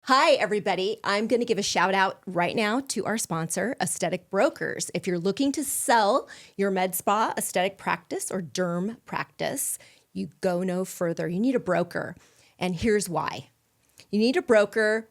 Hi, everybody. I'm going to give a shout out right now to our sponsor, Aesthetic Brokers. If you're looking to sell your med spa, aesthetic practice, or derm practice, you go no further. You need a broker. And here's why. You need a broker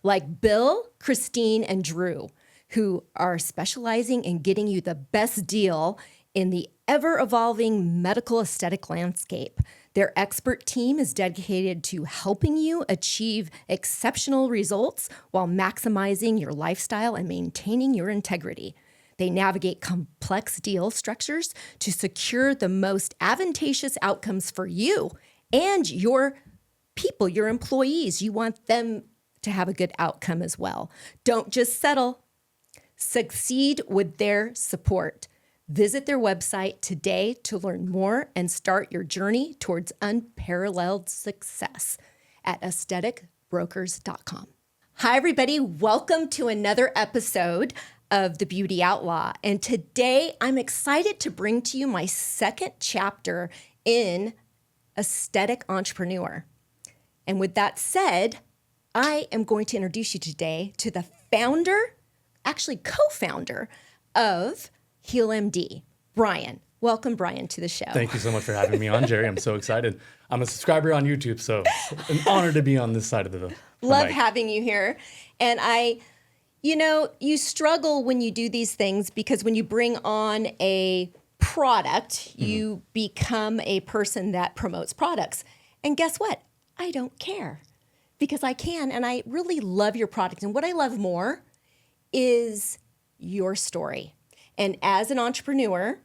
like Bill, Christine, and Drew, who are specializing in getting you the best deal in the ever-evolving medical aesthetic landscape. Their expert team is dedicated to helping you achieve exceptional results while maximizing your lifestyle and maintaining your integrity. They navigate complex deal structures to secure the most advantageous outcomes for you and your people, your employees. You want them to have a good outcome as well. Don't just settle. Succeed with their support. Visit their website today to learn more and start your journey towards unparalleled success at aestheticbrokers.com. Hi, everybody. Welcome to another episode of The Beauty Outlaw. And today I'm excited to bring to you my second chapter in Aesthetic Entrepreneur. And with that said, I am going to introduce you today to the founder, actually co-founder of HealMD, Brian. Welcome, Brian, to the show. Thank you so much for having me on, Jerry. I'm so excited. I'm a subscriber on YouTube, so an honor to be on this side of the Love mic. having you here. And you struggle when you do these things because when you bring on a product, you become a person that promotes products. And guess what? I don't care because I can, and I really love your product. And what I love more is your story. And as an entrepreneur,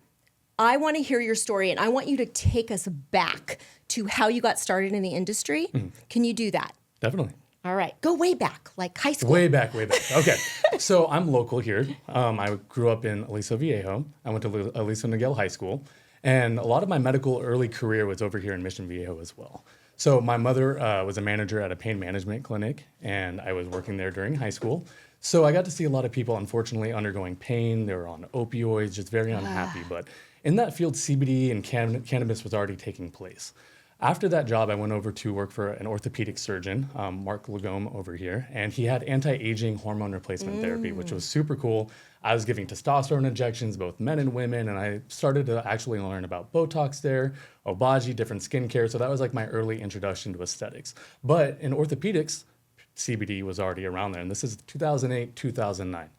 I want to hear your story, and I want you to take us back to how you got started in the industry. Can you do that? Definitely. All right. Go way back, like high school. Way back. Okay. So I'm local here. I grew up in Aliso Viejo. I went to Aliso Niguel High School. And a lot of my medical early career was over here in Mission Viejo as well. So my mother was a manager at a pain management clinic, and I was working there during high school. So I got to see a lot of people, unfortunately, undergoing pain. They were on opioids, just very unhappy. But in that field, CBD and cannabis was already taking place. After that job, I went over to work for an orthopedic surgeon, Mark Lagome over here, and he had anti-aging hormone replacement therapy, which was super cool. I was giving testosterone injections, both men and women, and I started to actually learn about Botox there, Obagi, different skincare. So that was like my early introduction to aesthetics. But in orthopedics, CBD was already around there, and this is 2008, 2009.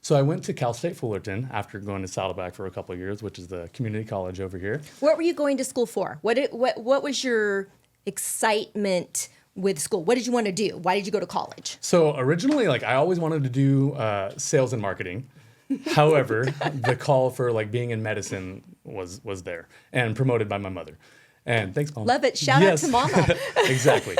So I went to Cal State Fullerton after going to Saddleback for a couple of years, which is the community college over here. What were you going to school for? What was your excitement with school? What did you want to do? Why did you go to college? So originally, I always wanted to do sales and marketing. However, the call for being in medicine was there and promoted by my mother. And thanks, Mom. Love it. Shout out to Mama. Exactly.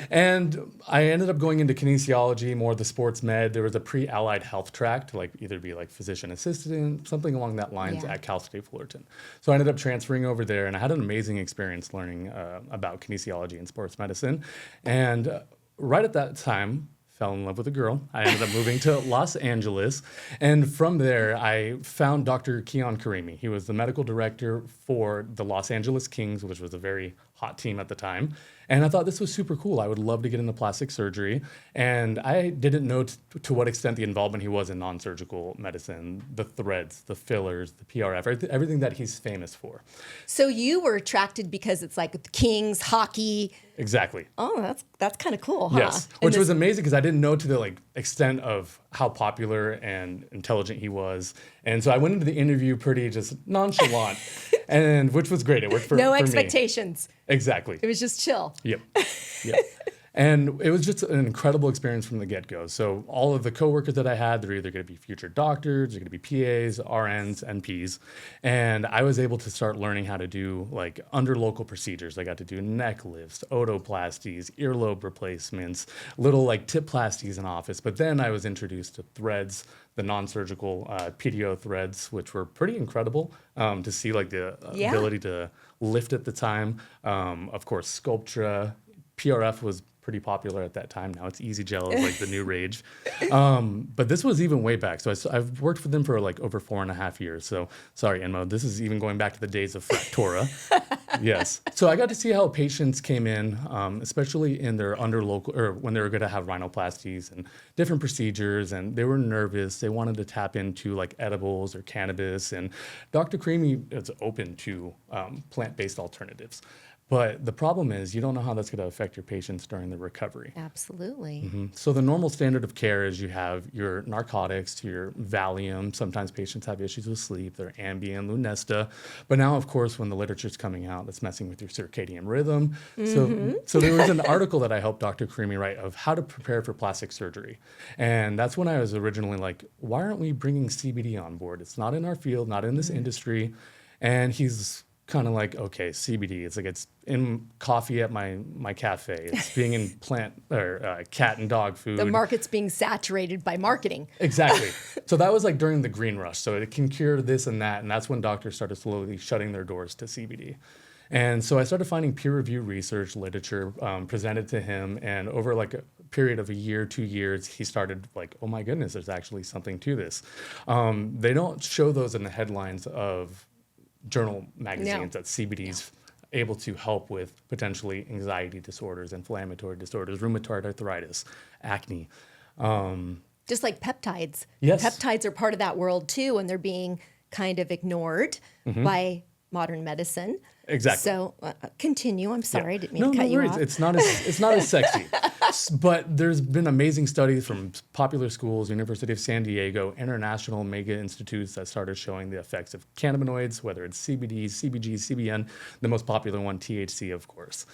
And I ended up going into kinesiology, more the sports med. There was a pre-allied health track to either be physician assistant, something along that lines at Cal State Fullerton. So I ended up transferring over there, and I had an amazing experience learning about kinesiology and sports medicine. And right at that time, fell in love with a girl. I ended up moving to Los Angeles. And from there, I found Dr. Keon Karimi. He was the medical director for the Los Angeles Kings, which was a very hot team at the time. And I thought this was super cool. I would love to get into plastic surgery. And I didn't know to what extent the involvement he was in non-surgical medicine, the threads, the fillers, the PRF, everything that he's famous for. So you were attracted because it's like the Kings, hockey. Exactly. Oh, that's kind of cool, huh? Yes, which was amazing because I didn't know to the extent of how popular and intelligent he was. And so I went into the interview pretty just nonchalant, and which was great. It worked for no me. expectations. Exactly. It was just chill. Yep. And it was just an incredible experience from the get-go. So all of the coworkers that I had, they're either going to be future doctors, they're going to be PAs, RNs, NPs. And I was able to start learning how to do under local procedures. I got to do neck lifts, otoplasties, earlobe replacements, little tip plasties in office. But then I was introduced to threads, the non-surgical PDO threads, which were pretty incredible to see the ability to lift at the time. Of course, Sculptra, PRF was pretty popular at that time. Now it's Easy Gel is like the new rage. But this was even way back. So I've worked for them for like over 4.5 years. So sorry, Enmo, this is even going back to the days of Fractora. Yes. So I got to see how patients came in, especially in their underlocal, or when they were going to have rhinoplasties and different procedures, and they were nervous. They wanted to tap into like edibles or cannabis, and Dr. Creamy is open to plant-based alternatives. But the problem is you don't know how that's going to affect your patients during the recovery. Absolutely. So the normal standard of care is you have your narcotics, your Valium. Sometimes patients have issues with sleep, their Ambien, Lunesta. But now, of course, when the literature's coming out, that's messing with your circadian rhythm. So there was an article that I helped Dr. Creamy write of how to prepare for plastic surgery. And that's when I was originally like, why aren't we bringing CBD on board? It's not in our field, not in this industry. And he's kind of like, okay, CBD. It's like it's in coffee at my cafe. It's being in plant or cat and dog food. The market's being saturated by marketing. Exactly. So that was like during the green rush. So it can cure this and that, and that's when doctors started slowly shutting their doors to CBD. And so I started finding peer-reviewed research literature presented to him, and over like a period of a year, 2 years, he started like, oh my goodness, there's actually something to this. They don't show those in the headlines of journal magazines that CBD's able to help with potentially anxiety disorders, inflammatory disorders, rheumatoid arthritis, acne. Just like peptides. Yes. Peptides are part of that world too, and they're being kind of ignored by modern medicine. Exactly. So continue. I'm sorry, I didn't mean to cut no you worries. off. It's not as sexy. But there's been amazing studies from popular schools, University of San Diego, international mega institutes that started showing the effects of cannabinoids, whether it's CBD, CBG, CBN, the most popular one, THC, of course.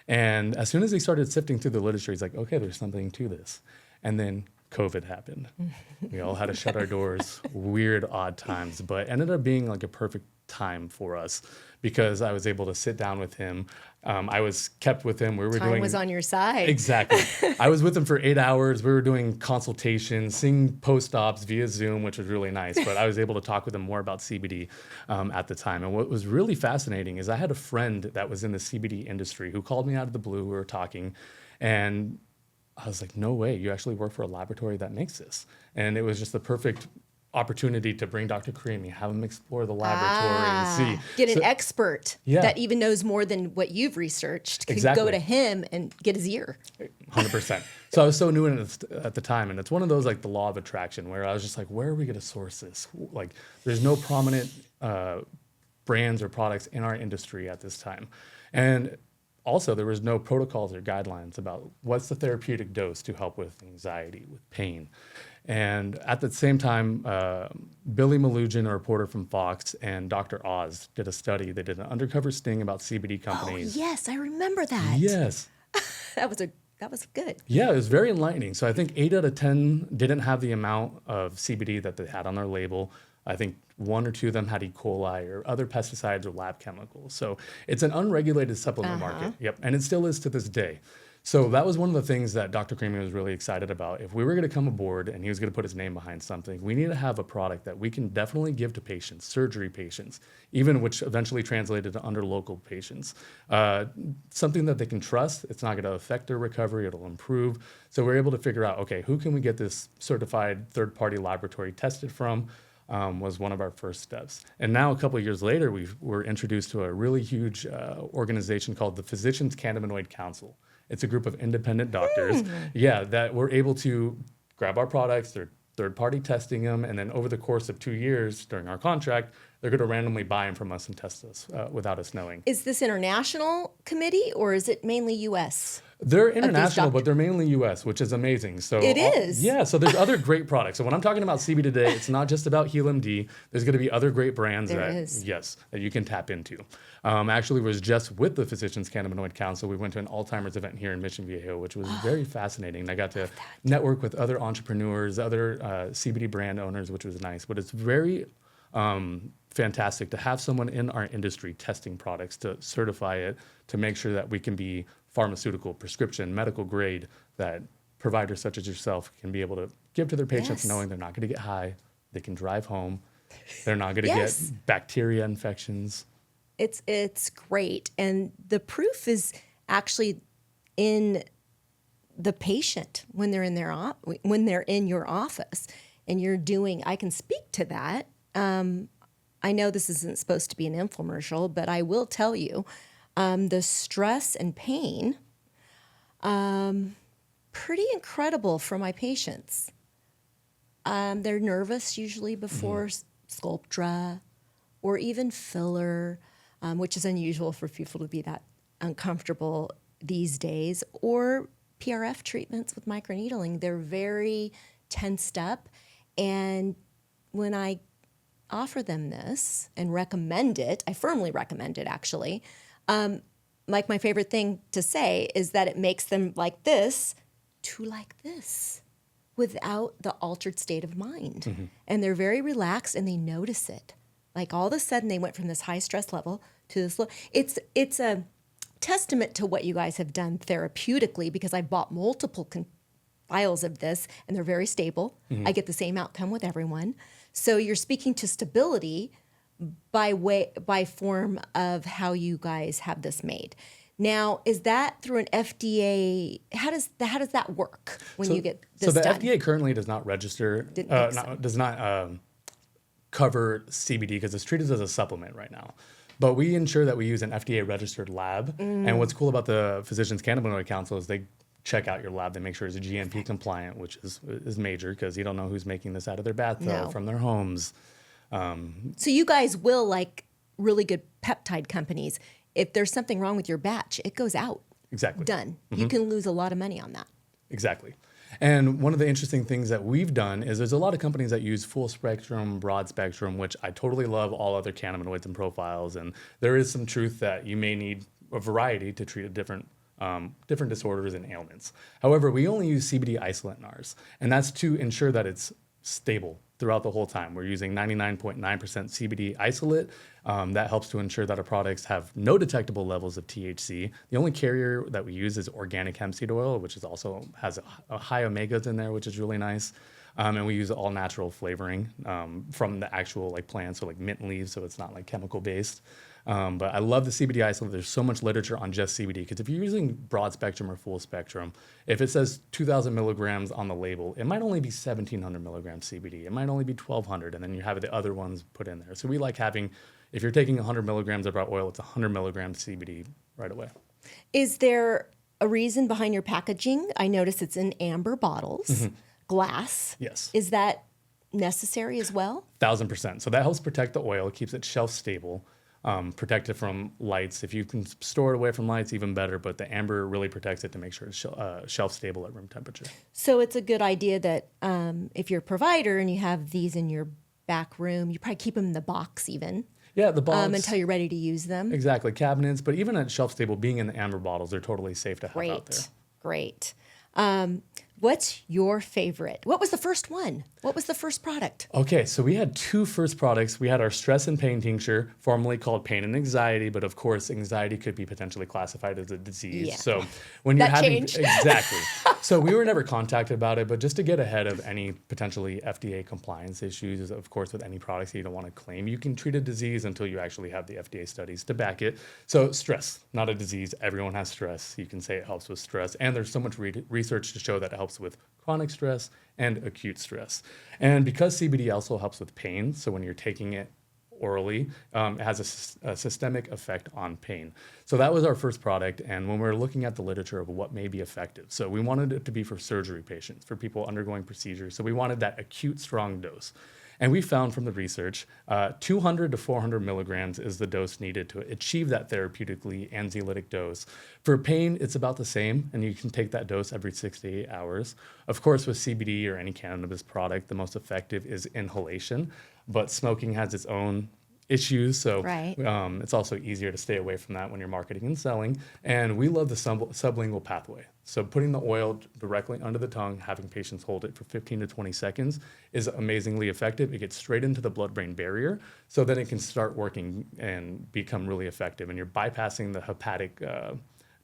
And as soon as he started sifting through the literature, he's like, okay, there's something to this. And then COVID happened. We all had to shut our doors, weird, odd times, but ended up being like a perfect time for us because I was able to sit down with him. I was kept with him. Time was on your side. Exactly. I was with him for 8 hours. We were doing consultations, seeing post-ops via Zoom, which was really nice. But I was able to talk with him more about CBD at the time. And what was really fascinating is I had a friend that was in the CBD industry who called me out of the blue. We were talking, and I was like, no way, you actually work for a laboratory that makes this. And it was just the perfect opportunity to bring Dr. Creamy, have him explore the laboratory and see. Get an expert Yeah. that even knows more than what you've researched. Could Exactly. go to him and get his ear. 100%. So I was so new in it at the time. And it's one of those like the law of attraction where I was just like, where are we going to source this? Like there's no prominent brands or products in our industry at this time. And also, there was no protocols or guidelines about what's the therapeutic dose to help with anxiety, with pain. And at the same time, Billy Malugin, a reporter from Fox, and Dr. Oz did a study. They did an undercover sting about CBD companies. Oh, yes, I remember that. Yes. That was good. Yeah, it was very enlightening. So I think 8 out of 10 didn't have the amount of CBD that they had on their label. I think 1 or 2 of them had E. coli or other pesticides or lab chemicals. So it's an unregulated supplement market. Yep, and it still is to this day. So that was one of the things that Dr. Creamy was really excited about. If we were going to come aboard and he was going to put his name behind something, we need to have a product that we can definitely give to patients, surgery patients, even which eventually translated to under local patients. Something that they can trust. It's not going to affect their recovery. It'll improve. So we're able to figure out, okay, who can we get this certified third-party laboratory tested from? Was one of our first steps. And now a couple of years later, we were introduced to a really huge organization called the Physicians Cannabinoid Council. It's a group of independent doctors, that were able to grab our products, they're third-party testing them, and then over the course of 2 years during our contract, they're going to randomly buy them from us and test us without us knowing. Is this international committee or is it mainly U.S.? They're international, but they're mainly U.S., which is amazing. So it is. Yeah, so there's other great products. So when I'm talking about CBD today, it's not just about HealMD. There's going to be other great brands that you can tap into. Actually, was just with the Physicians Cannabinoid Council. We went to an Alzheimer's event here in Mission Viejo, which was very fascinating. I got to network with other entrepreneurs, other CBD brand owners, which was nice. But it's very fantastic to have someone in our industry testing products to certify it, to make sure that we can be pharmaceutical, prescription, medical grade, that providers such as yourself can be able to give to their patients knowing they're not going to get high, they can drive home, they're not going to get bacteria infections. It's great. And the proof is actually in the patient when they're in when they're in your office and you're doing. I can speak to that. I know this isn't supposed to be an infomercial, but I will tell you, the stress and pain, pretty incredible for my patients. They're nervous usually before Sculptra or even filler, which is unusual for people to be that uncomfortable these days, or PRF treatments with microneedling. They're very tensed up. And when I offer them this and recommend it, I firmly recommend it actually, like my favorite thing to say is that it makes them like this to like this without the altered state of mind. And they're very relaxed and they notice it. Like all of a sudden they went from this high stress level to this low. It's a testament to what you guys have done therapeutically, because I bought multiple vials of this and they're very stable. I get the same outcome with everyone. So you're speaking to stability by form of how you guys have this made. Now, is that through an FDA? How does that work when you get this done? So the FDA currently does not register, does not cover CBD because it's treated as a supplement right now. But we ensure that we use an FDA registered lab. And what's cool about the Physicians Cannabinoid Council is they check out your lab. They make sure it's GMP compliant, which is major because you don't know who's making this out of their bathtub, from their homes. So you guys will, like really good peptide companies, if there's something wrong with your batch, it goes out. Exactly. Done. You can lose a lot of money on that. Exactly. And one of the interesting things that we've done is there's a lot of companies that use full spectrum, broad spectrum, which I totally love all other cannabinoids and profiles. And there is some truth that you may need a variety to treat a different disorders and ailments. However, we only use CBD isolate in ours, and that's to ensure that it's stable throughout the whole time. We're using 99.9% CBD isolate. That helps to ensure that our products have no detectable levels of THC. The only carrier that we use is organic hemp seed oil, which is also has a high omegas in there, which is really nice. And we use all natural flavoring from the actual plants, so like mint leaves, so it's not like chemical based. But I love the CBD isolate. There's so much literature on just CBD because if you're using broad spectrum or full spectrum, if it says 2,000 milligrams on the label, it might only be 1,700 milligrams CBD. It might only be 1,200, and then you have the other ones put in there. So we like having, if you're taking 100 milligrams of our oil, it's 100 milligrams CBD right away. Is there a reason behind your packaging? I notice it's in amber bottles, glass. Yes. Is that necessary as well? 1,000%. So that helps protect the oil, keeps it shelf stable. Protect it from lights. If you can store it away from lights, even better. But the amber really protects it to make sure it's shelf stable at room temperature. So it's a good idea that if you're a provider and you have these in your back room, you probably keep them in the box even. Yeah, the box. Until you're ready to use them. Exactly, cabinets. But even at shelf stable, being in the amber bottles, they're totally safe to have out there. Great. What's your favorite? What was the first one? What was the first product? Okay, so we had two first products. We had our stress and pain tincture, formerly called pain and anxiety, but of course, anxiety could be potentially classified as a disease. Yeah. So when you're changed. Exactly. So we were never contacted about it, but just to get ahead of any potentially FDA compliance issues, of course, with any products that you don't want to claim, you can treat a disease until you actually have the FDA studies to back it. So stress, not a disease. Everyone has stress. You can say it helps with stress, and there's so much research to show that it helps with chronic stress and acute stress. And because CBD also helps with pain, so when you're taking it orally, it has a systemic effect on pain. So that was our first product. And when we were looking at the literature of what may be effective, so we wanted it to be for surgery patients, for people undergoing procedures. So we wanted that acute strong dose. And we found from the research, 200 to 400 milligrams is the dose needed to achieve that therapeutically anxiolytic dose. For pain, it's about the same, and you can take that dose every 6 to 8 hours. Of course, with CBD or any cannabis product, the most effective is inhalation, but smoking has its own issues, so it's also easier to stay away from that when you're marketing and selling. And we love the sublingual pathway. So putting the oil directly under the tongue, having patients hold it for 15 to 20 seconds is amazingly effective. It gets straight into the blood-brain barrier, so then it can start working and become really effective. And you're bypassing the hepatic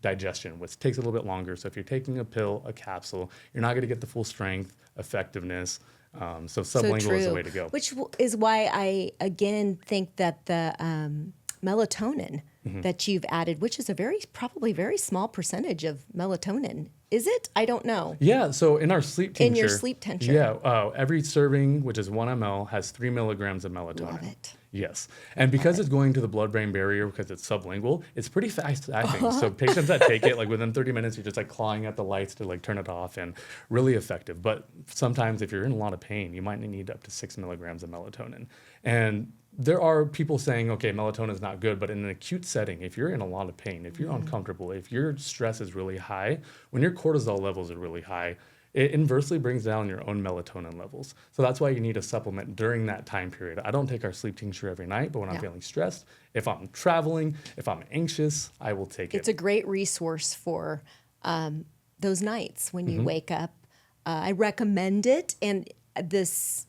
digestion, which takes a little bit longer. So if you're taking a pill, a capsule, you're not going to get the full strength, effectiveness. So sublingual is the way to go. Which is why I, again, think that the melatonin that you've added, which is probably very small percentage of melatonin. Is it? I don't know. Yeah, so in our sleep tincture. In your sleep tincture. Yeah, every serving, which is 1 ml, has 3 milligrams of melatonin. Love it. Yes. And because it's going to the blood-brain barrier, because it's sublingual, it's pretty fast acting. So patients that take it, like within 30 minutes, you're just like clawing at the lights to like turn it off, and really effective. But sometimes if you're in a lot of pain, you might need up to 6 milligrams of melatonin. And there are people saying, okay, melatonin is not good, but in an acute setting, if you're in a lot of pain, if you're uncomfortable, if your stress is really high, when your cortisol levels are really high, it inversely brings down your own melatonin levels. So that's why you need a supplement during that time period. I don't take our sleep tincture every night, but when I'm feeling stressed, if I'm traveling, if I'm anxious, I will take it. It's a great resource for those nights when you wake up. I recommend it, and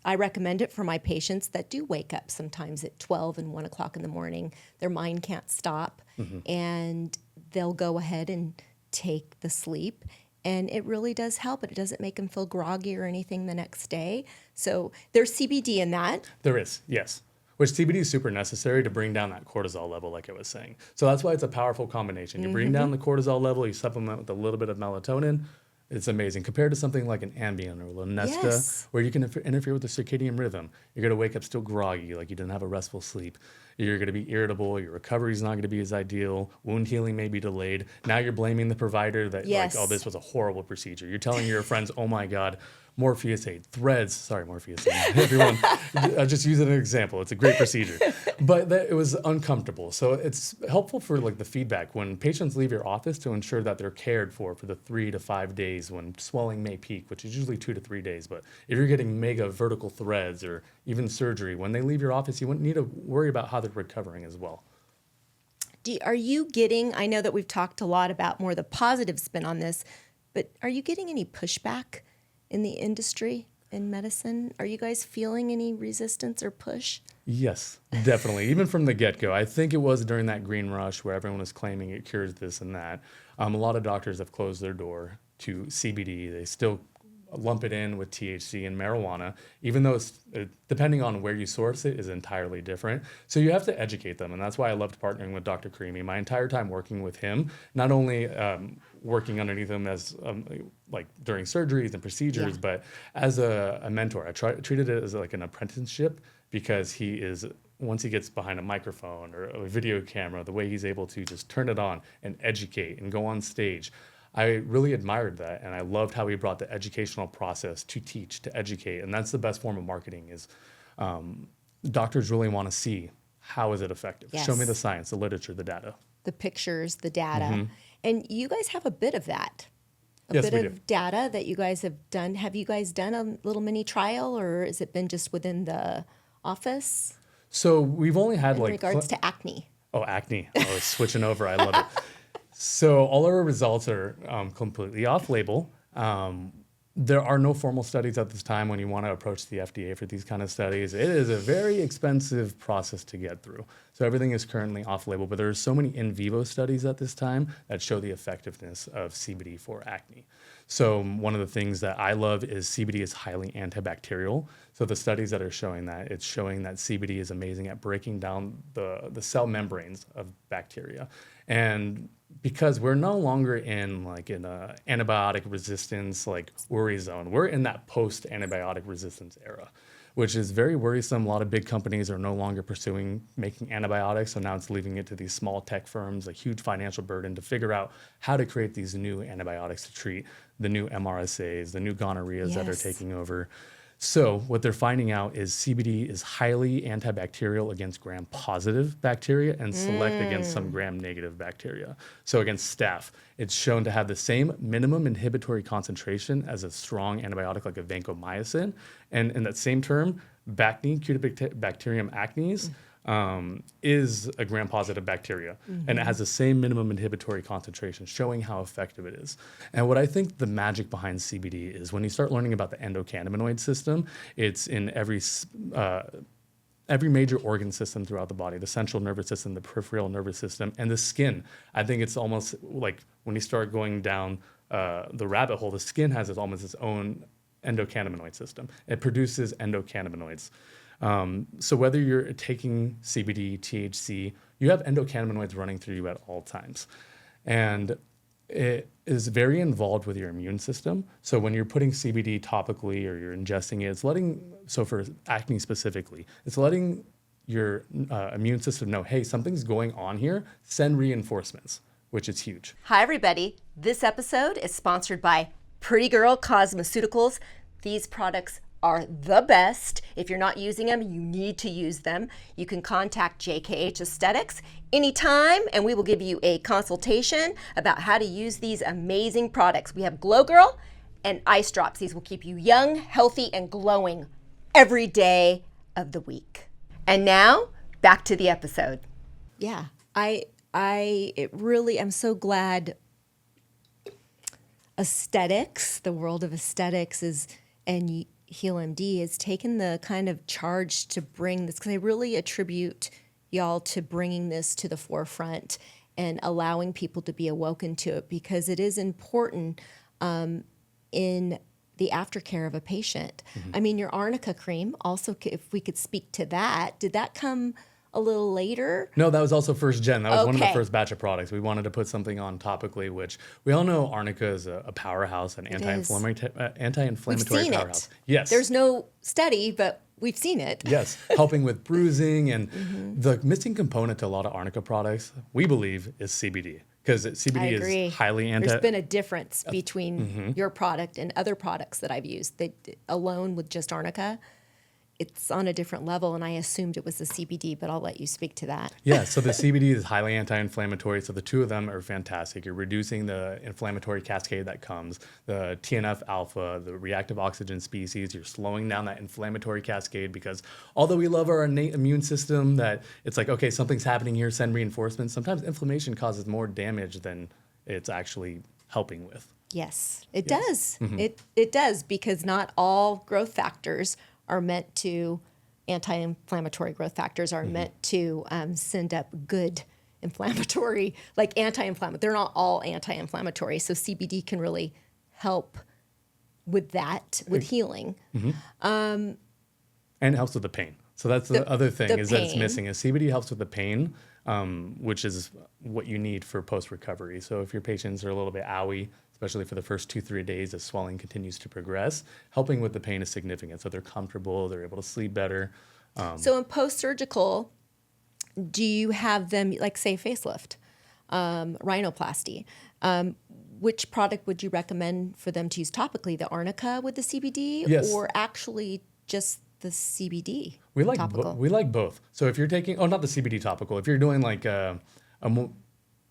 I recommend it for my patients that do wake up sometimes at 12 and 1 o'clock in the morning. Their mind can't stop, and they'll go ahead and take the sleep. And it really does help. It doesn't make them feel groggy or anything the next day. So there's CBD in that. There is, yes. Which CBD is super necessary to bring down that cortisol level, like I was saying. So that's why it's a powerful combination. You bring down the cortisol level, you supplement with a little bit of melatonin. It's amazing compared to something like an Ambien or Lunesta, where you can interfere with the circadian rhythm. You're going to wake up still groggy, like you didn't have a restful sleep. You're going to be irritable. Your recovery is not going to be as ideal. Wound healing may be delayed. Now you're blaming the provider that like, oh, this was a horrible procedure. You're telling your friends, oh my God, Morpheus 8, threads. Sorry, Morpheus 8. Everyone, I just use it as an example. It's a great procedure, but it was uncomfortable. So it's helpful for like the feedback when patients leave your office to ensure that they're cared for the 3 to 5 days when swelling may peak, which is usually 2 to 3 days. But if you're getting mega vertical threads or even surgery, when they leave your office, you wouldn't need to worry about how they're recovering as well. Are you getting, I know that we've talked a lot about more the positive spin on this, but are you getting any pushback in the industry, in medicine? Are you guys feeling any resistance or push? Yes, definitely. Even from the get-go. I think it was during that green rush where everyone was claiming it cures this and that. A lot of doctors have closed their door to CBD. They still lump it in with THC and marijuana, even though it's, depending on where you source it, is entirely different. So you have to educate them, and that's why I loved partnering with Dr. Karimi. My entire time working with him, not only working underneath him as like during surgeries and procedures, but as a mentor. I treated it as like an apprenticeship because he is, once he gets behind a microphone or a video camera, the way he's able to just turn it on and educate and go on stage. I really admired that, and I loved how he brought the educational process to teach, to educate, and that's the best form of marketing is doctors really want to see how is it effective. Yes. Show me the science, the literature, the data. The pictures, the data. And you guys have a bit of that. Yes, we bit of data that you guys have done. Have you guys done a little mini trial, or has it been just within the office? So we've only had in like... regards to acne. Oh, acne. Oh, switching over. I love it. So all our results are completely off-label. There are no formal studies at this time when you want to approach the FDA for these kind of studies. It is a very expensive process to get through. So everything is currently off-label, but there are so many in vivo studies at this time that show the effectiveness of CBD for acne. So one of the things that I love is CBD is highly antibacterial. So the studies that are showing that, it's showing that CBD is amazing at breaking down the cell membranes of bacteria. And because we're no longer in like in a antibiotic resistance like worry zone, we're in that post antibiotic resistance era, which is very worrisome. A lot of big companies are no longer pursuing making antibiotics, so now it's leaving it to these small tech firms, a huge financial burden to figure out how to create these new antibiotics to treat the new MRSAs, the new gonorrheas that are taking over. So what they're finding out is CBD is highly antibacterial against gram-positive bacteria and select against some gram-negative bacteria. So against staph, it's shown to have the same minimum inhibitory concentration as a strong antibiotic like a vancomycin. And in that same term, Bacne, Cutibacterium acnes, is a gram-positive bacteria, and it has the same minimum inhibitory concentration, showing how effective it is. And what I think the magic behind CBD is when you start learning about the endocannabinoid system, it's in every major organ system throughout the body, the central nervous system, the peripheral nervous system, and the skin. I think it's almost like when you start going down the rabbit hole, the skin has almost its own endocannabinoid system. It produces endocannabinoids. So whether you're taking CBD, THC, you have endocannabinoids running through you at all times. And it is very involved with your immune system. So when you're putting CBD topically or you're ingesting it, so for acne specifically, it's letting your immune system know, hey, something's going on here, send reinforcements, which is huge. Hi, everybody. This episode is sponsored by Pretty Girl Cosmeceuticals. These products are the best. If you're not using them, you need to use them. You can contact JKH Aesthetics anytime, and we will give you a consultation about how to use these amazing products. We have Glow Girl and Ice Drops. These will keep you young, healthy, and glowing every day of the week. And now, back to the episode. Yeah, I'm so glad aesthetics, the world of aesthetics and HealMD has taken the kind of charge to bring this, because I really attribute y'all to bringing this to the forefront and allowing people to be awoken to it, because it is important in the aftercare of a patient. Mm-hmm. I mean, your arnica cream, also, if we could speak to that, did that come a little later? No, that was also first gen. That was one of the first batch of products. We wanted to put something on topically, which we all know arnica is a powerhouse, an anti-inflammatory powerhouse. Yes. There's no study, but we've seen it. Yes, helping with bruising, and the missing component to a lot of arnica products, we believe, is CBD. Because CBD is highly There's been a difference between your product and other products that I've used. Alone with just arnica, it's on a different level, and I assumed it was the CBD, but I'll let you speak to that. Yeah, so the CBD is highly anti-inflammatory, so the two of them are fantastic. You're reducing the inflammatory cascade that comes, the TNF alpha, the reactive oxygen species. You're slowing down that inflammatory cascade, because although we love our innate immune system, that it's like, okay, something's happening here, send reinforcements. Sometimes inflammation causes more damage than it's actually helping with. Yes, it does. Mm-hmm. It does, because not all growth factors are meant to, anti-inflammatory growth factors are meant to send up good inflammatory, like anti-inflammatory. They're not all anti-inflammatory. So CBD can really help with that, with healing. Mm-hmm. And it helps with the pain. So that's the other thing is that it's missing. Is CBD helps with the pain, which is what you need for post-recovery. So if your patients are a little bit owie, especially for the first 2-3 days as swelling continues to progress, helping with the pain is significant. So they're comfortable, they're able to sleep better. So in post-surgical, do you have them, like say facelift, rhinoplasty? Which product would you recommend for them to use topically? The arnica with the CBD, or actually just the CBD topical? We like both. So if you're taking, not the CBD topical, if you're doing like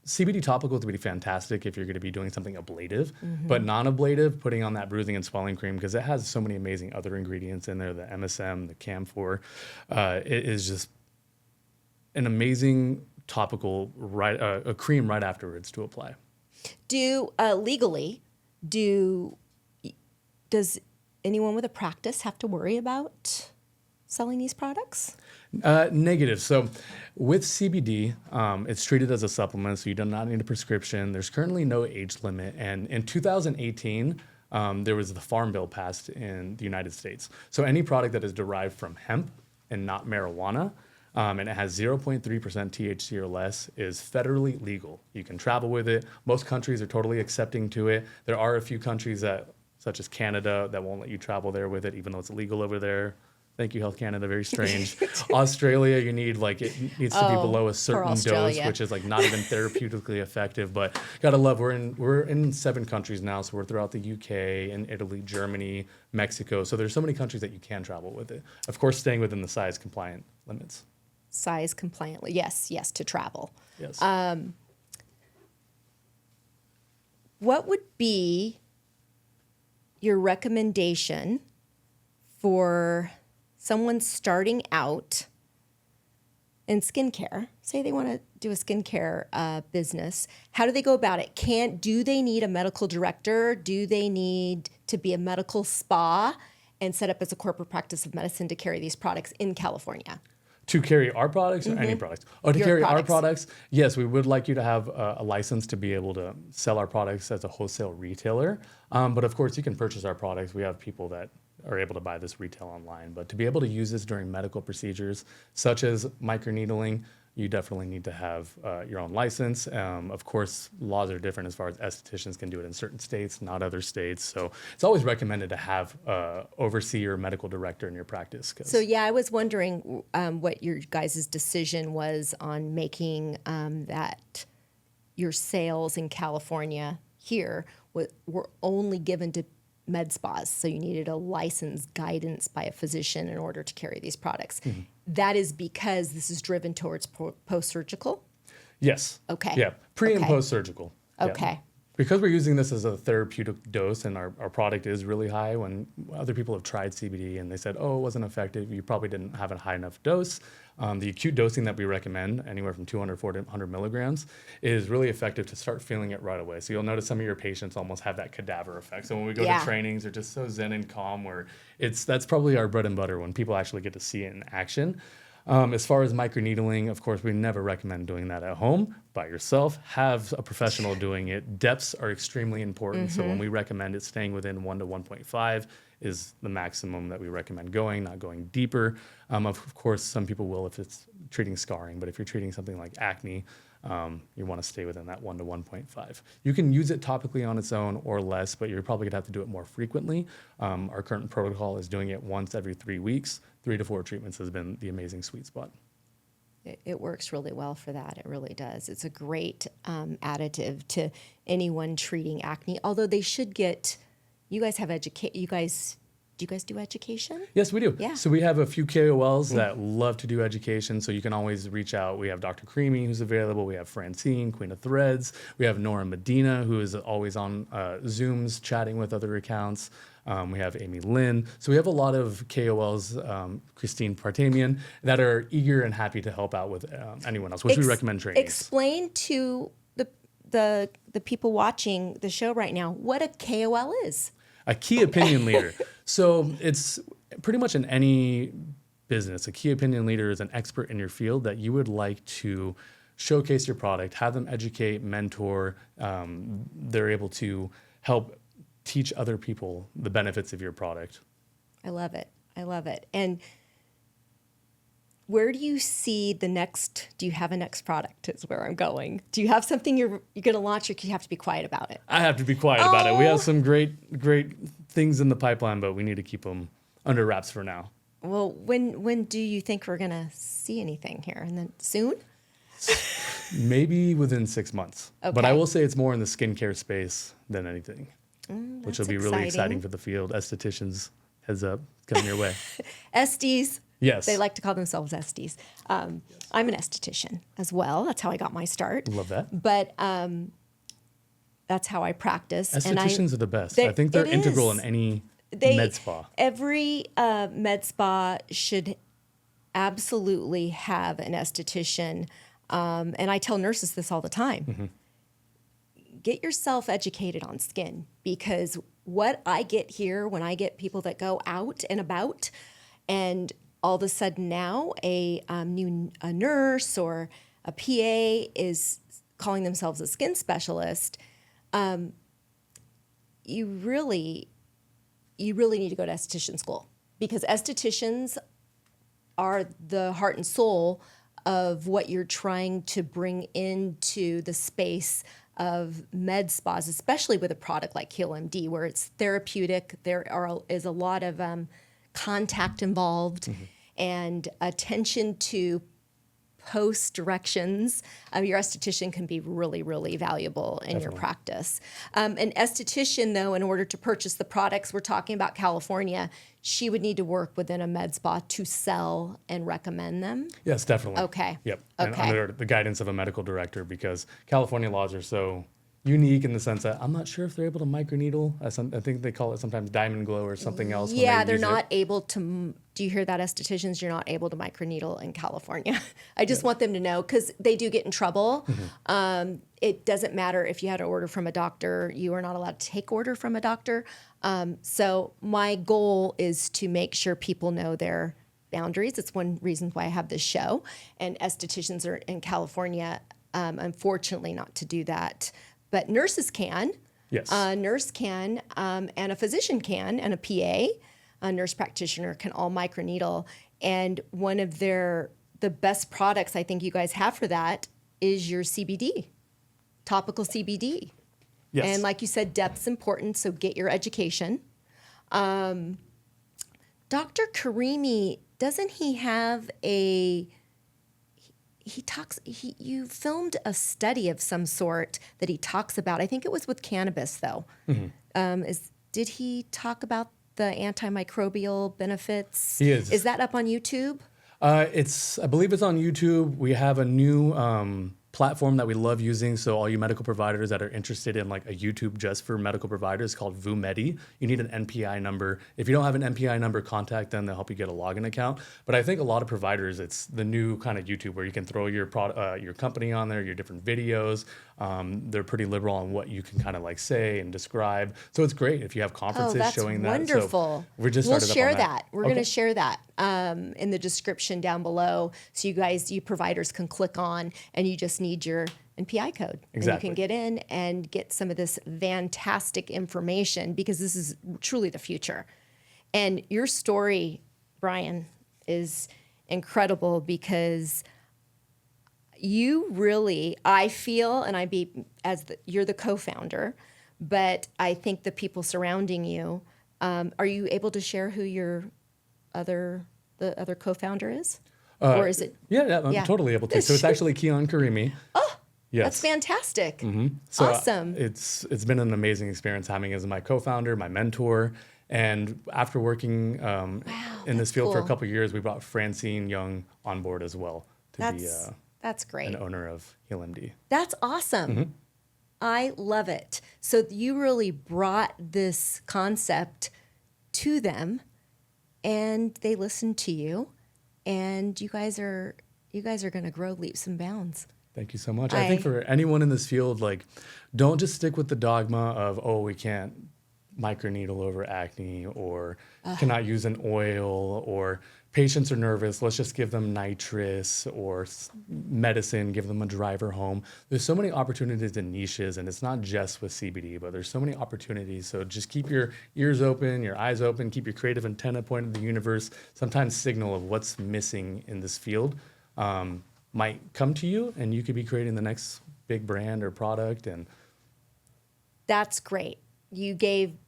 CBD topical to be fantastic if you're going to be doing something ablative, but non-ablative, putting on that bruising and swelling cream, because it has so many amazing other ingredients in there, the MSM, the camphor. It is just an amazing topical, a cream right afterwards to apply. Does anyone with a practice have to worry about selling these products? Negative. So with CBD, it's treated as a supplement, so you do not need a prescription. There's currently no age limit. And in 2018, there was the Farm Bill passed in the United States. So any product that is derived from hemp and not marijuana, and it has 0.3% THC or less, is federally legal. You can travel with it. Most countries are totally accepting to it. There are a few countries such as Canada, that won't let you travel there with it, even though it's illegal over there. Thank you, Health Canada. Very strange. Australia, it needs to be below a certain dose, which is like not even therapeutically effective. But gotta love, we're in 7 countries now, so we're throughout the UK and Italy, Germany, Mexico. So there's so many countries that you can travel with it. Of course, staying within the size compliant limits. Size compliantly, yes, to travel. Yes. What would be your recommendation for someone starting out in skincare? Say they want to do a skincare business. How do they go about it? Do they need a medical director? Do they need to be a medical spa and set up as a corporate practice of medicine to carry these products in California? To carry our products or any products? Oh, to carry our products, yes, we would like you to have a license to be able to sell our products as a wholesale retailer. But of course, you can purchase our products. We have people that are able to buy this retail online. But to be able to use this during medical procedures, such as microneedling, you definitely need to have your own license. Of course, laws are different as far as estheticians can do it in certain states, not other states. So it's always recommended to have overseer or medical director in your practice. So yeah, I was wondering what your guys' decision was on making that your sales in California here were only given to med spas. So you needed a license guidance by a physician in order to carry these products. Mm-hmm. That is because this is driven towards post-surgical? Yes. Okay. Yeah, pre and Okay. post-surgical. Okay. Yeah. Because we're using this as a therapeutic dose and our product is really high, when other people have tried CBD and they said, oh, it wasn't effective, you probably didn't have a high enough dose. The acute dosing that we recommend, anywhere from 200 to 100 milligrams, is really effective to start feeling it right away. So you'll notice some of your patients almost have that cadaver effect. So when we go to trainings, they're just so zen and calm, where that's probably our bread and butter when people actually get to see it in action. As far as microneedling, of course, we never recommend doing that at home by yourself. Have a professional doing it. Depths are extremely important. Mm-hmm. So when we recommend it, staying within 1 to 1.5 is the maximum that we recommend going, not going deeper. Of course, some people will if it's treating scarring, but if you're treating something like acne, you want to stay within that 1 to 1.5. You can use it topically on its own or less, but you're probably going to have to do it more frequently. Our current protocol is doing it once every 3 weeks. 3 to 4 treatments has been the amazing sweet spot. It works really well for that. It really does. It's a great additive to anyone treating acne, although they should get, you guys have do you guys do education? Yes, we do. Yeah. So we have a few KOLs that love to do education, so you can always reach out. We have Dr. Creamy, who's available. We have Francine, Queen of Threads. We have Nora Medina, who is always on Zooms chatting with other accounts. We have Amy Lynn. So we have a lot of KOLs, Christine Partamian, that are eager and happy to help out with anyone else, which we recommend trainings. Explain to the people watching the show right now what a KOL is. A key opinion leader. So it's pretty much in any business, a key opinion leader is an expert in your field that you would like to showcase your product, have them educate, mentor. They're able to help teach other people the benefits of your product. I love it. I love it. And where do you see do you have a next product is where I'm going. Do you have something you're going to launch, or do you have to be quiet about it? I have to be quiet about it. We have some great things in the pipeline, but we need to keep them under wraps for now. Well, when do you think we're going to see anything here? And then soon? Maybe within 6 months. Okay. But I will say it's more in the skincare space than anything, which will be really exciting for the field. Estheticians, heads up, coming your way. Esties. Yes. They like to call themselves Esties. I'm an esthetician as well. That's how I got my start. Love that. But that's how I practice. Estheticians are the best. I think they're integral in any med spa. Every med spa should absolutely have an esthetician. And I tell nurses this all the time. Mm-hmm. Get yourself educated on skin, because what I get here when I get people that go out and about, and all of a sudden now a nurse or a PA is calling themselves a skin specialist, you really need to go to esthetician school, because estheticians are the heart and soul of what you're trying to bring into the space of med spas, especially with a product like HealMD, where it's therapeutic. There is a lot of contact involved, and attention to post directions. Your esthetician can be really, really valuable in your practice. An esthetician, though, in order to purchase the products, we're talking about California, she would need to work within a med spa to sell and recommend them? Yes, definitely. Okay. Yep. And under the guidance of a medical director, because California laws are so unique in the sense that I'm not sure if they're able to microneedle. I think they call it sometimes diamond glow or something else. Yeah, they're not able to. Do you hear that, estheticians? You're not able to microneedle in California. I just want them to know, because they do get in trouble. Mm-hmm. It doesn't matter if you had an order from a doctor. You are not allowed to take order from a doctor. So my goal is to make sure people know their boundaries. It's one reason why I have this show. And estheticians are in California, unfortunately, not to do that. But nurses can. Yes. A nurse can, and a physician can, and a PA. a nurse practitioner can all microneedle. And one of the best products I think you guys have for that is your CBD, topical CBD. Yes. And like you said, depth's important, so get your education. Dr. Karimi, doesn't he have you filmed a study of some sort that he talks about. I think it was with cannabis, though. Did he talk about the antimicrobial benefits? He is. Is that up on YouTube? I believe it's on YouTube. We have a new platform that we love using. So all you medical providers that are interested in like a YouTube just for medical providers called VuMedi, you need an NPI number. If you don't have an NPI number, contact them. They'll help you get a login account. But I think a lot of providers, it's the new kind of YouTube where you can throw your your company on there, your different videos. They're pretty liberal on what you can kind of like say and describe. So it's great if you have conferences showing that. Wonderful. So we're just we'll started share up on that. We're going to share that in the description down below, so you providers can click on, and you just need your NPI code. Exactly. And you can get in and get some of this fantastic information, because this is truly the future. And your story, Brian, is incredible, because you really, I feel, and you're the co-founder, but I think the people surrounding you, are you able to share who the other co-founder is? Or is it? Yeah, I'm totally able to. So it's actually Keon Karimi. Oh, yes. That's fantastic. So awesome. It's been an amazing experience having him as my co-founder, my mentor. And after working in this field for a couple of years, we brought Francine Young on board as well to be that's great. an owner of HealMD. That's awesome. I love it. So you really brought this concept to them, and they listened to you, and you guys are going to grow leaps and bounds. Thank you so much. I think for anyone in this field, like, don't just stick with the dogma of, we can't microneedle over acne, or cannot use an oil, or patients are nervous, let's just give them nitrous or medicine, give them a driver home. There's so many opportunities and niches, and it's not just with CBD, but there's so many opportunities. So just keep your ears open, your eyes open, keep your creative antenna pointed at the universe. Sometimes signal of what's missing in this field might come to you, and you could be creating the next big brand or product. And that's great.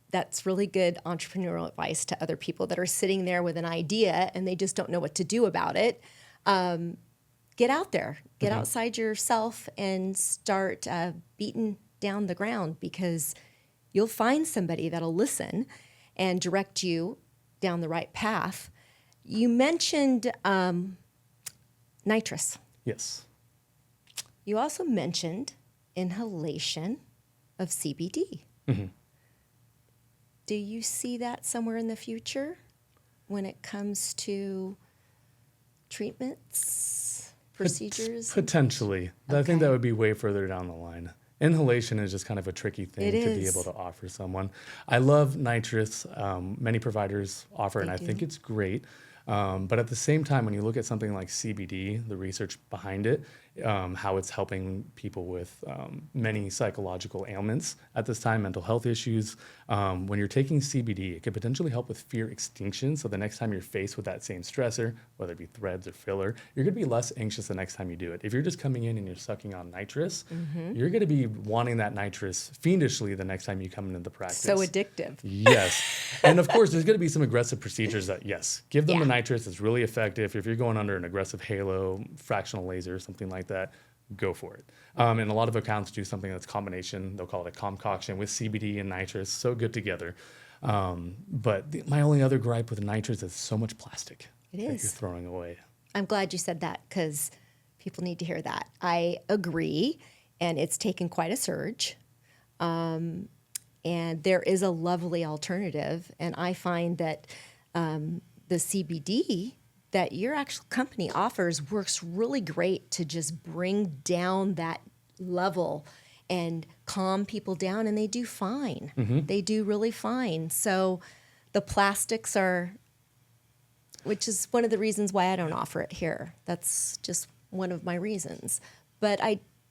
That's really good entrepreneurial advice to other people that are sitting there with an idea and they just don't know what to do about it. Get out there, get outside yourself, and start beating down the ground, because you'll find somebody that'll listen and direct you down the right path. You mentioned nitrous. yes. You also mentioned inhalation of CBD. Do you see that somewhere in the future when it comes to treatments, procedures? Potentially. I think that would be way further down the line. Inhalation is just kind of a tricky thing to be able to offer someone. I love nitrous. Many providers offer, and I think it's great. But at the same time, when you look at something like CBD, the research behind it, how it's helping people with many psychological ailments at this time, mental health issues. When you're taking CBD, it could potentially help with fear extinction. So the next time you're faced with that same stressor, whether it be threads or filler, you're going to be less anxious the next time you do it. If you're just coming in and you're sucking on nitrous, you're going to be wanting that nitrous fiendishly the next time you come into the practice. So addictive. Yes. And of course, there's going to be some aggressive procedures that, yes, give them the nitrous. It's really effective. If you're going under an aggressive halo, fractional laser, something like that, go for it. And a lot of accounts do something that's combination. They'll call it a concoction with CBD and nitrous. So good together. But my only other gripe with nitrous is so much plastic that you're throwing away. I'm glad you said that, because people need to hear that. I agree, and it's taken quite a surge. And there is a lovely alternative, and I find that the CBD that your actual company offers works really great to just bring down that level and calm people down, and they do fine. They do really fine. So the plastics which is one of the reasons why I don't offer it here. That's just one of my reasons. But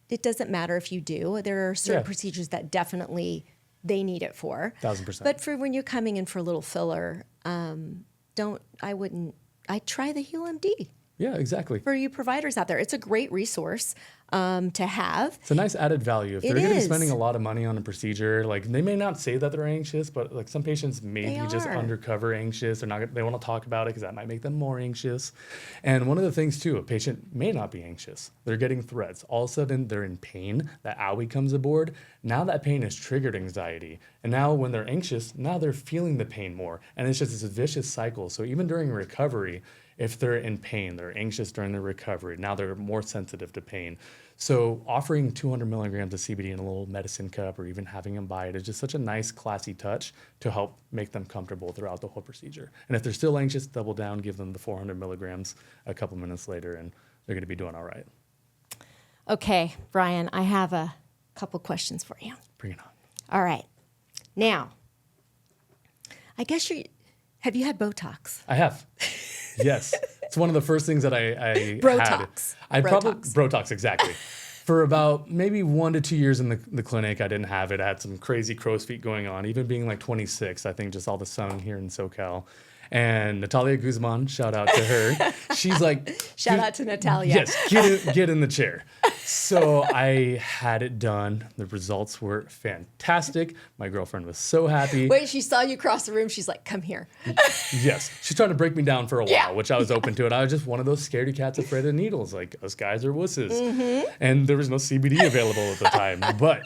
it doesn't matter if you do. There are certain procedures that definitely they need it for. 1000%. But for when you're coming in for a little filler, I'd try the Heal MD. Yeah, exactly. For you providers out there, it's a great resource to have. It's a nice added value. If they're It going to be is. spending a lot of money on a procedure, like they may not say that they're anxious, but like some patients may They be just are. undercover anxious. They want to talk about it because that might make them more anxious. And one of the things too, a patient may not be anxious. They're getting threats. All of a sudden they're in pain. That owie comes aboard. Now that pain has triggered anxiety. And now when they're anxious, now they're feeling the pain more. And it's just this vicious cycle. So even during recovery, if they're in pain, they're anxious during their recovery, now they're more sensitive to pain. So offering 200 milligrams of CBD in a little medicine cup or even having them buy it is just such a nice, classy touch to help make them comfortable throughout the whole procedure. And if they're still anxious, double down, give them the 400 milligrams a couple minutes later, and they're going to be doing all right. Okay, Brian, I have a couple questions for you. Bring it on. All right. Now, I guess have you had Botox? I have. Yes. It's one of the first things that I Brotox. had. Brotox. Brotox, exactly. For about maybe 1 to 2 years in the clinic, I didn't have it. I had some crazy crow's feet going on, even being like 26, I think just all the sun here in SoCal. And Natalia Guzman, shout out to her. She's like... Shout out to Natalia. Yes, get in the chair. So I had it done. The results were fantastic. My girlfriend was so happy. Wait, she saw you cross the room. She's like, come here. Yes. She's trying to break me down for a while, Yeah. which I was open to it. I was just one of those scaredy cats afraid of needles. Like, us guys are wusses. Mm-hmm. And there was no CBD available at the time. But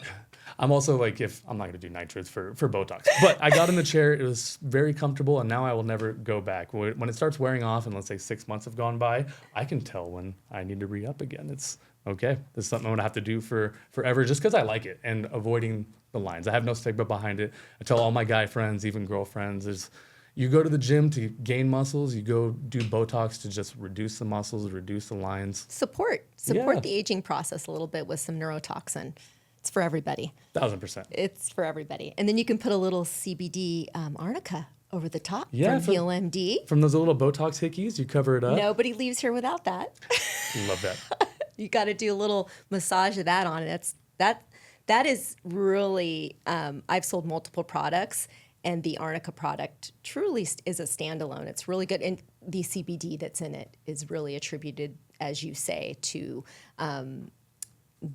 I'm also like, I'm not going to do nitrates for Botox. But I got in the chair. It was very comfortable. And now I will never go back. When it starts wearing off and let's say 6 months have gone by, I can tell when I need to re-up again. It's okay. This is something I'm going to have to do for forever just because I like it and avoiding the lines. I have no stigma behind it. I tell all my guy friends, even girlfriends, you go to the gym to gain muscles, you go do Botox to just reduce the muscles, reduce the lines. Support Yeah. the aging process a little bit with some neurotoxin. It's for everybody. 1000%. It's for everybody. And then you can put a little CBD arnica over the top Yeah, from Heal MD. From those little Botox hickeys, you cover it up. Nobody leaves here without that. Love that. You got to do a little massage of that on it. That is really, I've sold multiple products, and the arnica product truly is a standalone. It's really good. And the CBD that's in it is really attributed, as you say, to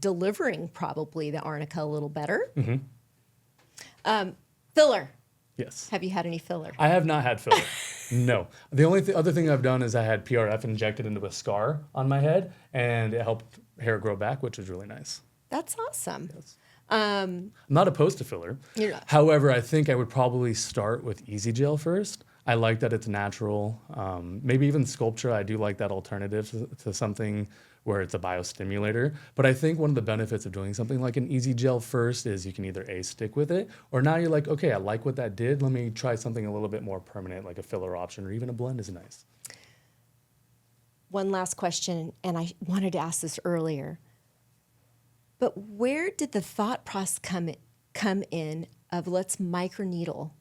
delivering probably the arnica a little better. Mm-hmm. Filler. Yes. Have you had any filler? I have not had filler. No. The only other thing I've done is I had PRF injected into a scar on my head, and it helped hair grow back, which was really nice. That's awesome. Yes. I'm not opposed to filler. You're not. However, I think I would probably start with Easy Gel first. I like that it's natural. Maybe even Sculptra, I do like that alternative to something where it's a biostimulator. But I think one of the benefits of doing something like an Easy Gel first is you can either A, stick with it, or now you're like, okay, I like what that did. Let me try something a little bit more permanent, like a filler option, or even a blend is nice. One last question, and I wanted to ask this earlier. But where did the thought process come in of let's microneedle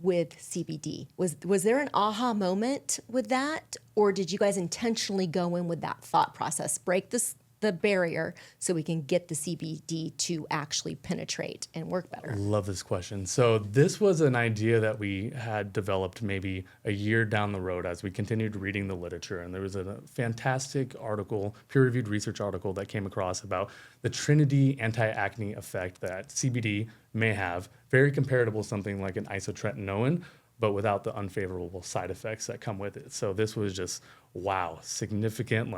with CBD? Was there an aha moment with that, or did you guys intentionally go in with that thought process, break the barrier so we can get the CBD to actually penetrate and work better? Love this question. So this was an idea that we had developed maybe a year down the road as we continued reading the literature. And there was a fantastic article, peer-reviewed research article that came across about the Trinity anti-acne effect that CBD may have, very comparable to something like an isotretinoin, but without the unfavorable side effects that come with it. So this was just, wow, significant,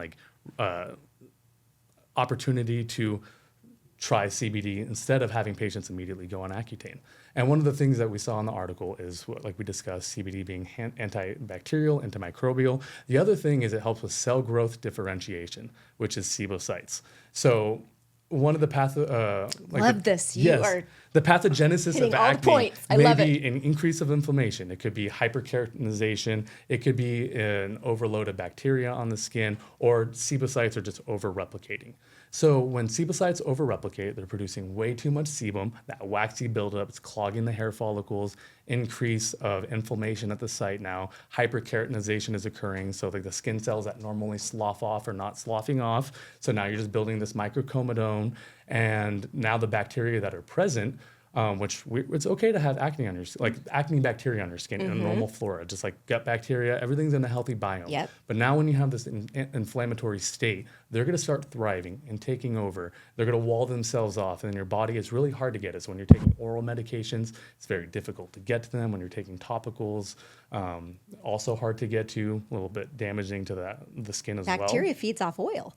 opportunity to try CBD instead of having patients immediately go on Accutane. And one of the things that we saw in the article is, like we discussed, CBD being antibacterial, antimicrobial. The other thing is it helps with cell growth differentiation, which is SIBO-sites. So one of the Love this. You are the pathogenesis hitting of all the acne points. I may love be it. an increase of inflammation. It could be hyperkeratinization. It could be an overload of bacteria on the skin, or SIBO-sites are just over-replicating. So when SIBO-sites over-replicate, they're producing way too much sebum. That waxy buildup, it's clogging the hair follicles, increase of inflammation at the site now. Hyperkeratinization is occurring, so like the skin cells that normally slough off are not sloughing off. So now you're just building this microcomedone, and now the bacteria that are present It's okay to have acne on your like acne bacteria on your skin in a normal flora, just like gut bacteria. Everything's in a healthy biome. Yep. But now when you have this inflammatory state, they're going to start thriving and taking over. They're going to wall themselves off, and in your body, it's really hard to get it. So when you're taking oral medications, it's very difficult to get to them. When you're taking topicals, also hard to get to, a little bit damaging to the skin as well. Bacteria feeds off oil.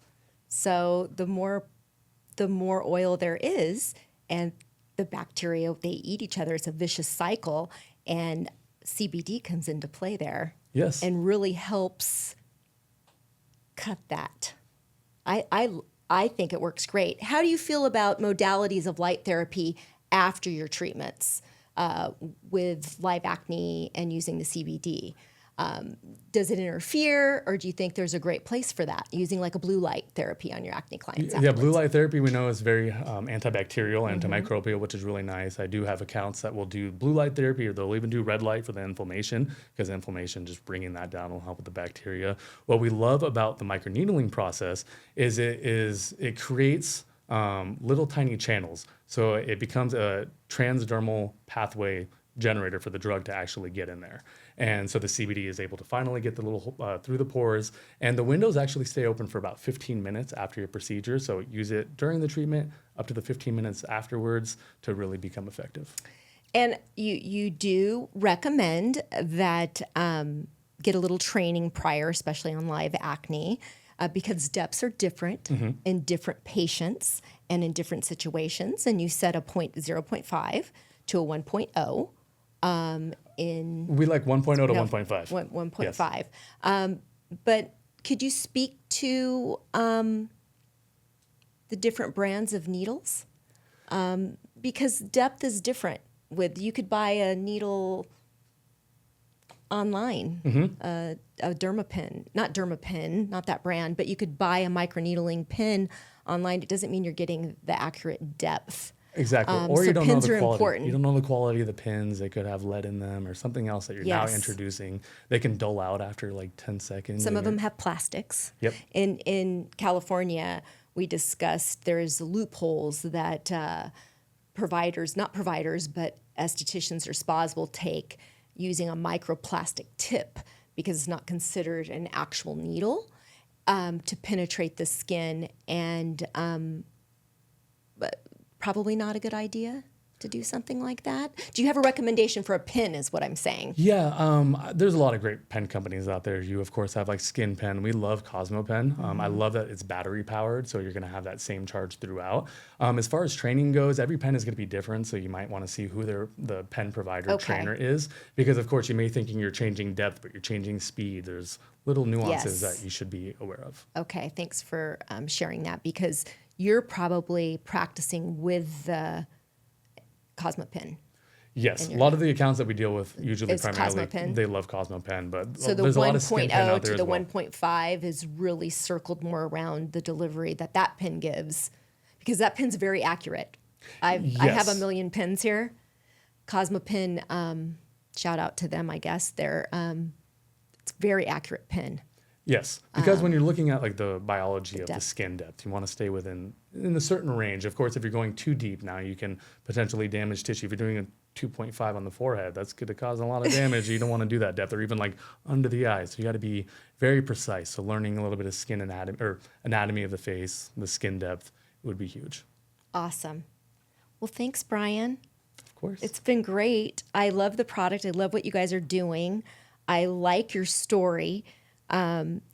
So the more oil there is, and the bacteria, they eat each other. It's a vicious cycle, and CBD comes into play there. Yes. And really helps cut that. I think it works great. How do you feel about modalities of light therapy after your treatments with live acne and using the CBD? Does it interfere, or do you think there's a great place for that, using like a blue light therapy on your acne clients? Yeah, blue light therapy we know is very antibacterial, antimicrobial, which is really nice. I do have accounts that will do blue light therapy, or they'll even do red light for the inflammation, because inflammation, just bringing that down will help with the bacteria. What we love about the microneedling process is it creates little tiny channels. So it becomes a transdermal pathway generator for the drug to actually get in there. And so the CBD is able to finally get the little through the pores, and the windows actually stay open for about 15 minutes after your procedure. So use it during the treatment up to the 15 minutes afterwards to really become effective. And you do recommend that get a little training prior, especially on live acne, because depths are different in different patients and in different situations. And you set a 0.5 to a 1.0. We like 1.0 to 1.5. 1.5. Yes. But could you speak to the different brands of needles? Because depth is different. You could buy a needle online, a Dermapen, not that brand, but you could buy a microneedling pin online. It doesn't mean you're getting the accurate depth. Exactly. Or so you don't know pins the are quality. important. You don't know the quality of the pins. They could have lead in them or something else that you're now introducing. They can dull out after like 10 seconds. Some of them have plastics. Yep. In California, we discussed there's loopholes that not providers, but estheticians or spas will take using a microplastic tip, because it's not considered an actual needle to penetrate the skin, and but probably not a good idea to do something like that. Do you have a recommendation for a pen is what I'm saying? Yeah, there's a lot of great pen companies out there. You, of course, have like Skin Pen. We love Cosmo Pen. I love that it's battery powered, so you're going to have that same charge throughout. As far as training goes, every pen is going to be different, so you might want to see who the pen provider trainer is, because, of course, you may thinking you're changing depth, but you're changing speed. There's little nuances that you should be aware of. Okay, thanks for sharing that, because you're probably practicing with the Cosmo Pen. Yes, a lot of the accounts that we deal with usually primarily, Cosmo they love Cosmo Pen, but so there's a lot of Skin Pen out there to the as well. 1.5 is really circled more around the delivery that pen gives, because that pen's very accurate. I have a million pens here. Cosmo Pen, shout out to them, I guess. It's very accurate pen. Yes, because when you're looking at like the biology of the skin depth, you want to stay in a certain range. Of course, if you're going too deep now, you can potentially damage tissue. If you're doing a 2.5 on the forehead, that's going to cause a lot of damage. You don't want to do that depth, or even like under the eyes. So you got to be very precise. So learning a little bit of skin anatomy, or anatomy of the face, the skin depth would be huge. Awesome. Well, thanks, Brian. Of course. It's been great. I love the product. I love what you guys are doing. I like your story.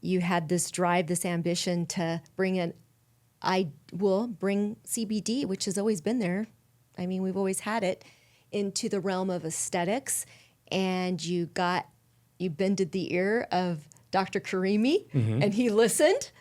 You had this drive, this ambition to bring CBD, which has always been there. I mean, we've always had it, into the realm of aesthetics. And you bended the ear of Dr. Karimi, and he listened,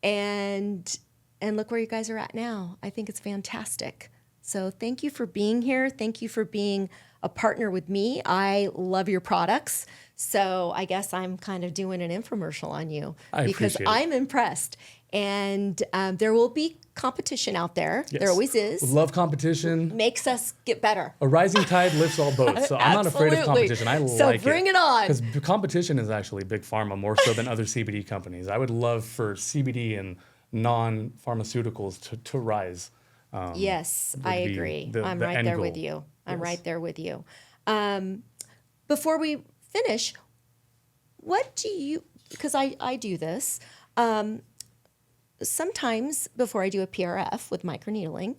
and look where you guys are at now. I think it's fantastic. So thank you for being here. Thank you for being a partner with me. I love your products. So I guess I'm kind of doing an infomercial on you, because I'm impressed. And there will be competition out there. Yes. There always is. Love competition. Makes us get better. A rising tide lifts all boats. So I'm not afraid of competition. I like it. So bring it on. Because competition is actually big pharma, more so than other CBD companies. I would love for CBD and non-pharmaceuticals to rise. Yes, would I be agree. the I'm right end there goal. with you. I'm Yes. right there with you. Before we finish, what do you, because I do this, sometimes before I do a PRF with microneedling,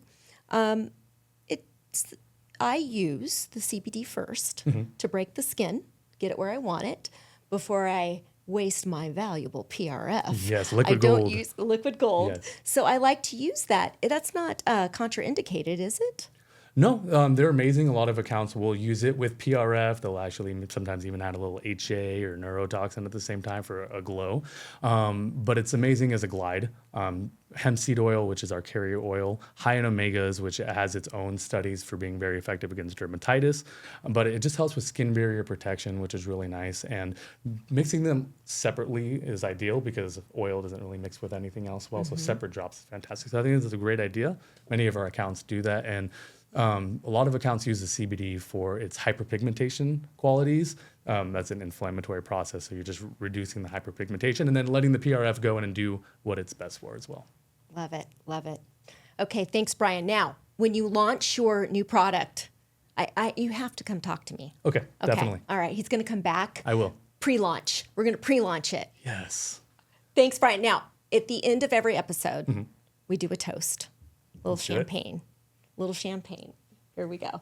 it's, I use the CBD first to break the skin, get it where I want it, before I waste my valuable PRF. Yes, liquid I don't gold. use liquid gold. Yes. So I like to use that. That's not contraindicated, is it? No, they're amazing. A lot of accounts will use it with PRF. They'll actually sometimes even add a little HA or neurotoxin at the same time for a glow. But it's amazing as a glide. Hemp seed oil, which is our carrier oil, high in omegas, which has its own studies for being very effective against dermatitis. But it just helps with skin barrier protection, which is really nice. And mixing them separately is ideal because oil doesn't really mix with anything else well. So separate drops is fantastic. So I think this is a great idea. Many of our accounts do that. And a lot of accounts use the CBD for its hyperpigmentation qualities. That's an inflammatory process, so you're just reducing the hyperpigmentation and then letting the PRF go in and do what it's best for as well. Love it. Love it. Okay, thanks, Brian. Now, when you launch your new product, you have to come talk to me. Okay, definitely. All right, he's going to come back. I will. Pre-launch. We're going to pre-launch it. Yes. Thanks, Brian. Now, at the end of every episode, we do a toast. Little Let's do it. champagne. Little champagne. Here we go.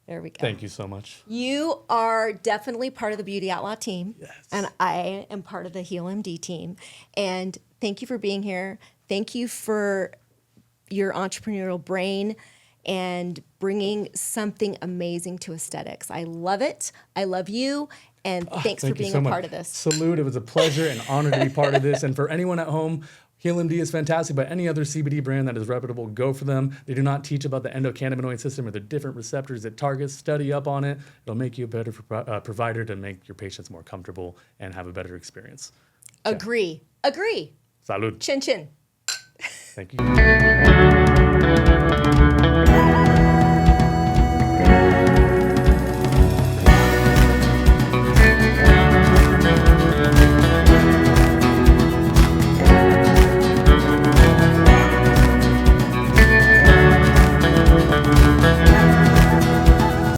There we go. Thank you so much. You are definitely part of the Beauty Outlaw team. Yes. And I am part of the Heal MD team. And thank you for being here. Thank you for your entrepreneurial brain and bringing something amazing to aesthetics. I love it. I love you. And thanks for Thank you being so a much. part of this. Salute. It was a pleasure and honor to be part of this. And for anyone at home, HealMD is fantastic, but any other CBD brand that is reputable, go for them. They do not teach about the endocannabinoid system or the different receptors it targets. Study up on it. It'll make you a better provider to make your patients more comfortable and have a better experience. Agree. Agree. Salud. Chin chin. Thank you.